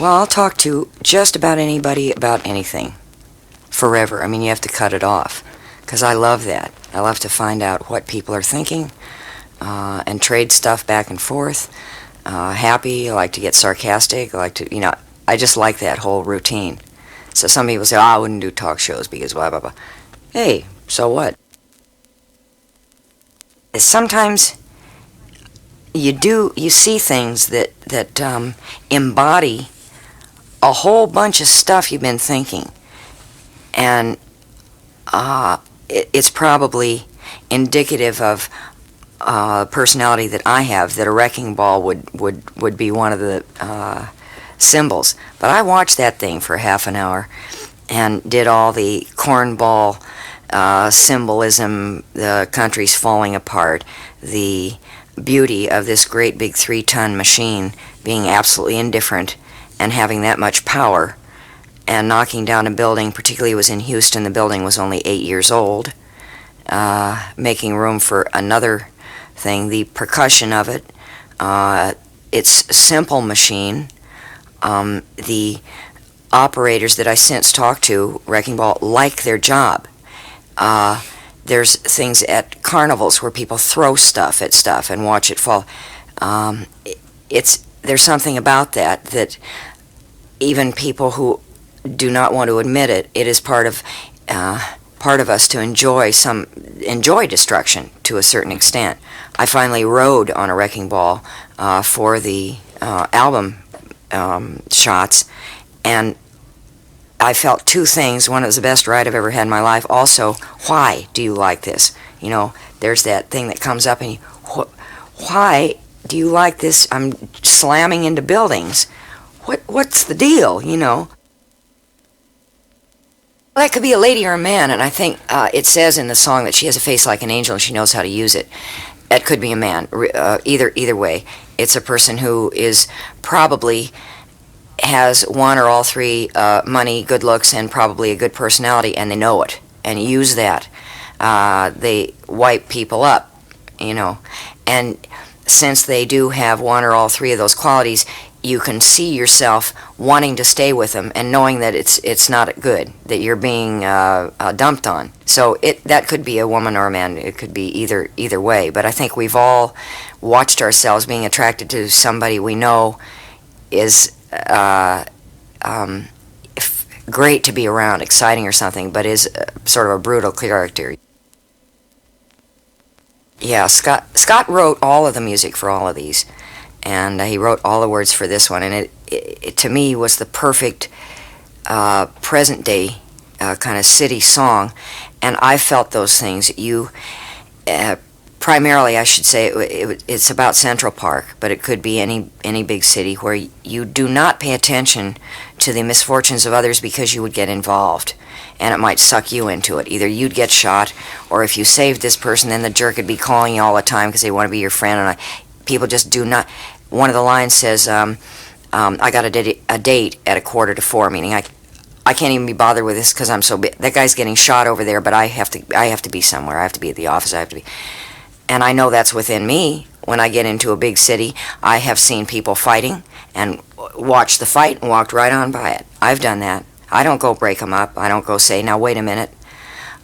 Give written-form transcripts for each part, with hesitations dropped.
Well, I'll talk to just about anybody about anything forever. I mean, you have to cut it off because I love that. I love to find out what people are thinking and trade stuff back and forth. Happy, I like to get sarcastic. I like to, I just like that whole routine. So some people say, oh, I wouldn't do talk shows because blah, blah, blah. Hey, so what? Sometimes you see things that embody a whole bunch of stuff you've been thinking, and it's probably indicative of personality that I have, that a wrecking ball would be one of the symbols. But I watched that thing for half an hour and did all the cornball symbolism, the country's falling apart, the beauty of this great big 3-ton machine being absolutely indifferent and having that much power and knocking down a building. Particularly it was in Houston. The building was only 8 years old, making room for another thing. The percussion of it, it's a simple machine. The operators that I since talked to, Wrecking Ball, like their job. There's things at carnivals where people throw stuff at stuff and watch it fall. There's something about that even people who do not want to admit it, it is part of us to enjoy destruction to a certain extent. I finally rode on a wrecking ball for the album shots, and I felt two things. One, it was the best ride I've ever had in my life. Also, why do you like this? There's that thing that comes up and why do you like this? I'm slamming into buildings. What's the deal, Well, that could be a lady or a man, and I think it says in the song that she has a face like an angel and she knows how to use it. It could be a man. Either way, it's a person who is probably has one or all three, money, good looks, and probably a good personality, and they know it and use that. They wipe people up, and since they do have one or all three of those qualities, you can see yourself wanting to stay with them and knowing that it's not good, that you're being dumped on. So that could be a woman or a man. It could be either way. But I think we've all watched ourselves being attracted to somebody we know is great to be around, exciting or something, but is sort of a brutal character. Yeah, Scott wrote all of the music for all of these, and he wrote all the words for this one, and it to me was the perfect present day kind of city song, and I felt those things. Primarily, I should say, it's about Central Park, but it could be any big city where you do not pay attention to the misfortunes of others because you would get involved, and it might suck you into it. Either you'd get shot, or if you saved this person, then the jerk would be calling you all the time because they want to be your friend, and people just do not. One of the lines says, I got a date at 3:45, meaning I can't even be bothered with this because I'm so big. That guy's getting shot over there, but I have to be somewhere. I have to be at the office. I have to be. And I know that's within me. When I get into a big city, I have seen people fighting and watched the fight and walked right on by it. I've done that. I don't go break them up. I don't go say, now wait a minute.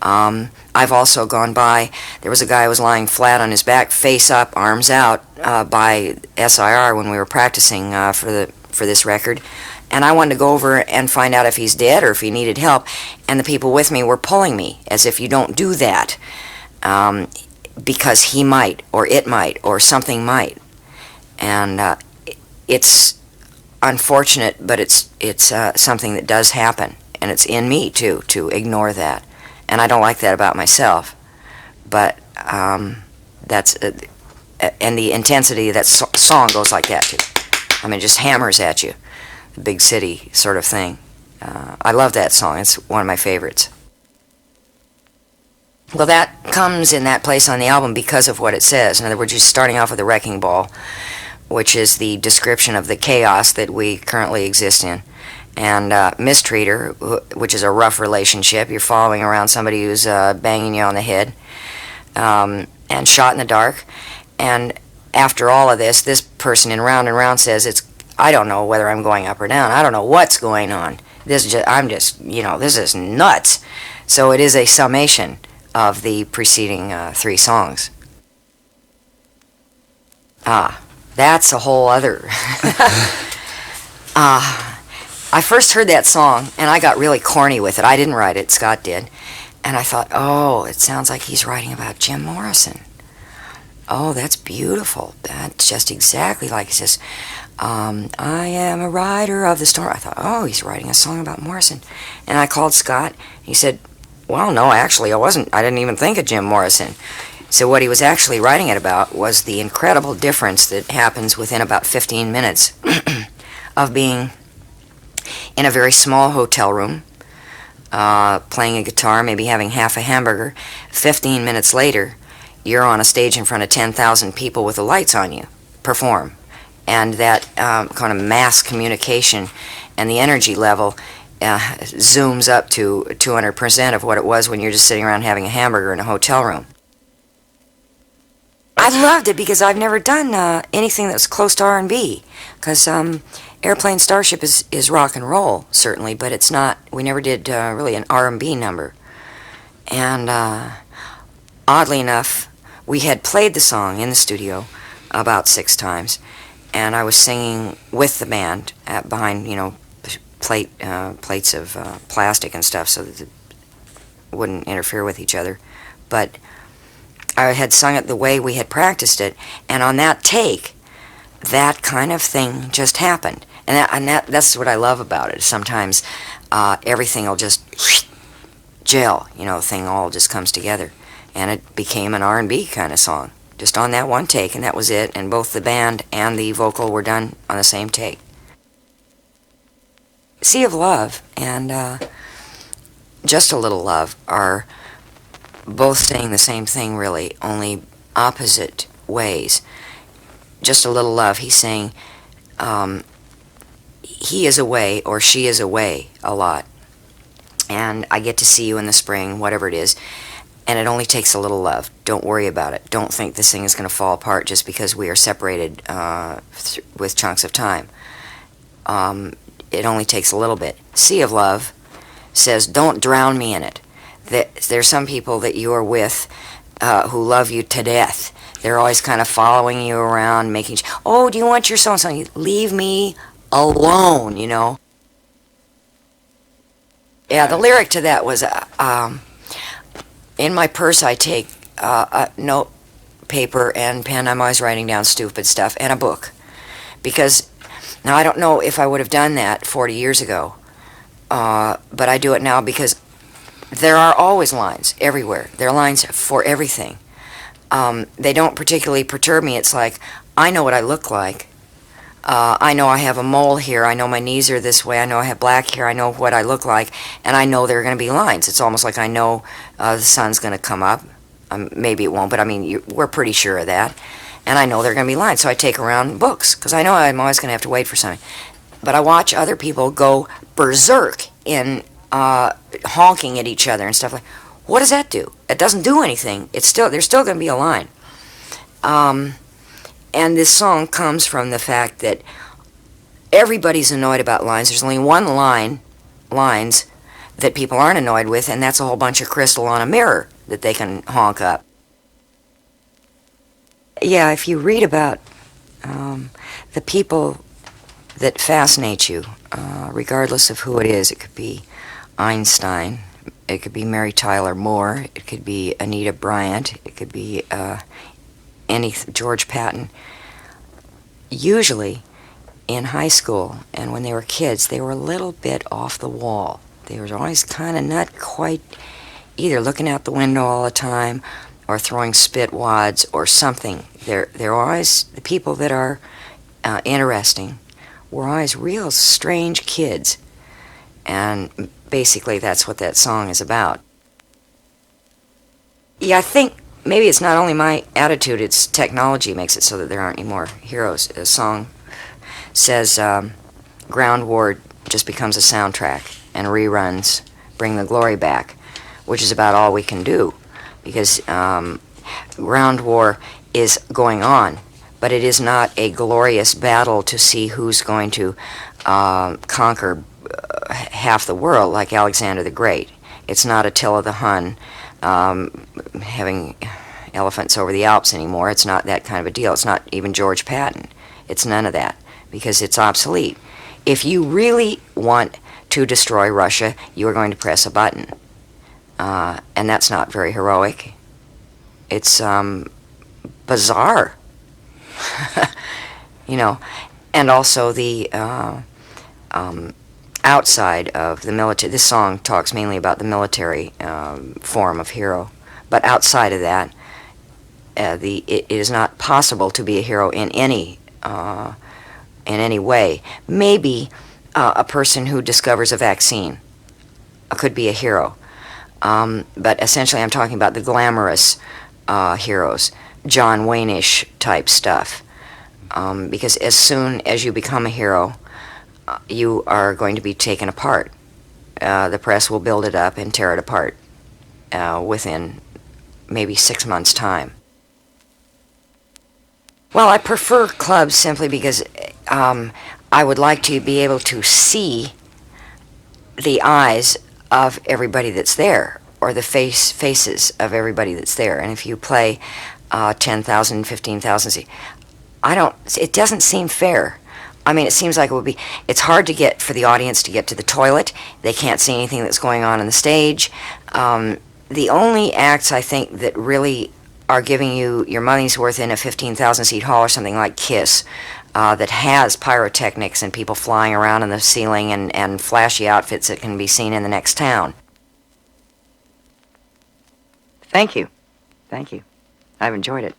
I've also gone by, there was a guy who was lying flat on his back, face up, arms out, by SIR when we were practicing for this record. And I wanted to go over and find out if he's dead or if he needed help. And the people with me were pulling me, as if you don't do that. Because he might, or it might, or something might. And it's unfortunate, but it's something that does happen. And it's in me, too, to ignore that. And I don't like that about myself. But that's... and the intensity of that song goes like that, too. I mean, it just hammers at you. The big city sort of thing. I love that song. It's one of my favorites. Well, that comes in that place on the album because of what it says. In other words, you're starting off with a wrecking ball, which is the description of the chaos that we currently exist in. And mistreater, which is a rough relationship. You're following around somebody who's banging you on the head. And shot in the dark. And after all of this person in Round and Round says, I don't know whether I'm going up or down. I don't know what's going on. I'm just, this is nuts. So it is a summation of the preceding 3 songs. That's a whole other. I first heard that song, and I got really corny with it. I didn't write it, Scott did. And I thought, oh, it sounds like he's writing about Jim Morrison. Oh, that's beautiful. That's just exactly like he says, I am a rider of the storm. I thought, oh, he's writing a song about Morrison. And I called Scott. He said, well, no, actually, I didn't even think of Jim Morrison. So what he was actually writing it about was the incredible difference that happens within about 15 minutes of being in a very small hotel room, playing a guitar, maybe having half a hamburger. 15 minutes later, you're on a stage in front of 10,000 people with the lights on you, perform. And that kind of mass communication and the energy level zooms up to 200% of what it was when you're just sitting around having a hamburger in a hotel room. I loved it because I've never done anything that was close to R&B, because Airplane Starship is rock and roll, certainly, but it's not, we never did really an R&B number. And oddly enough, we had played the song in the studio about 6 times, and I was singing with the band behind, plates of plastic and stuff so that it wouldn't interfere with each other. But I had sung it the way we had practiced it, and on that take, that kind of thing just happened. And that's what I love about it. Sometimes everything will just gel, the thing all just comes together. And it became an R&B kind of song, just on that one take, and that was it. And both the band and the vocal were done on the same take. Sea of Love and Just a Little Love are both saying the same thing, really, only opposite ways. Just a Little Love, he's saying he is away or she is away a lot, and I get to see you in the spring, whatever it is, and it only takes a little love. Don't worry about it. Don't think this thing is going to fall apart just because we are separated with chunks of time. It only takes a little bit. Sea of Love says, don't drown me in it. There's some people that you are with who love you to death. They're always kind of following you around, making, oh, do you want your so-and-so? Leave me alone, Yeah, the lyric to that was, in my purse I take a note, paper, and pen. I'm always writing down stupid stuff, and a book. Because, now I don't know if I would have done that 40 years ago, but I do it now because there are always lines everywhere. There are lines for everything. They don't particularly perturb me. It's like, I know what I look like. I know I have a mole here. I know my knees are this way. I know I have black hair. I know what I look like. And I know there are going to be lines. It's almost like I know the sun's going to come up. Maybe it won't, but I mean, we're pretty sure of that. And I know there are going to be lines. So I take around books because I know I'm always going to have to wait for something. But I watch other people go berserk in honking at each other and stuff like. What does that do? It doesn't do anything. There's still going to be a line. And this song comes from the fact that everybody's annoyed about lines. There's only one lines that people aren't annoyed with, and that's a whole bunch of crystal on a mirror that they can honk up. Yeah, if you read about the people that fascinate you, regardless of who it is, it could be Einstein, it could be Mary Tyler Moore, it could be Anita Bryant, it could be George Patton. Usually, in high school and when they were kids, they were a little bit off the wall. They were always kind of not quite either looking out the window all the time or throwing spit wads or something. They're always, the people that are interesting were always real strange kids. And basically that's what that song is about. Yeah, I think maybe it's not only my attitude, it's technology makes it so that there aren't any more heroes. The song says Ground War just becomes a soundtrack and reruns bring the glory back, which is about all we can do because Ground War is going on, but it is not a glorious battle to see who's going to conquer half the world like Alexander the Great. It's not Attila the Hun having elephants over the Alps anymore. It's not that kind of a deal. It's not even George Patton. It's none of that, because it's obsolete. If you really want to destroy Russia, you are going to press a button. And that's not very heroic. It's bizarre. You know, and also the outside of the military. This song talks mainly about the military form of hero, but outside of that, it is not possible to be a hero in any way. Maybe a person who discovers a vaccine could be a hero, but essentially I'm talking about the glamorous heroes, John Wayne-ish type stuff, because as soon as you become a hero, you are going to be taken apart. The press will build it up and tear it apart within maybe 6 months' time. Well, I prefer clubs simply because I would like to be able to see the eyes of everybody that's there, or the faces of everybody that's there. And if you play 10,000, 15,000, it doesn't seem fair. I mean, it seems like it would be, it's hard to get for the audience to get to the toilet. They can't see anything that's going on the stage. The only acts, I think, that really are giving you your money's worth in a 15,000 seat hall or something like KISS, that has pyrotechnics and people flying around in the ceiling and flashy outfits that can be seen in the next town. Thank you. Thank you. I've enjoyed it.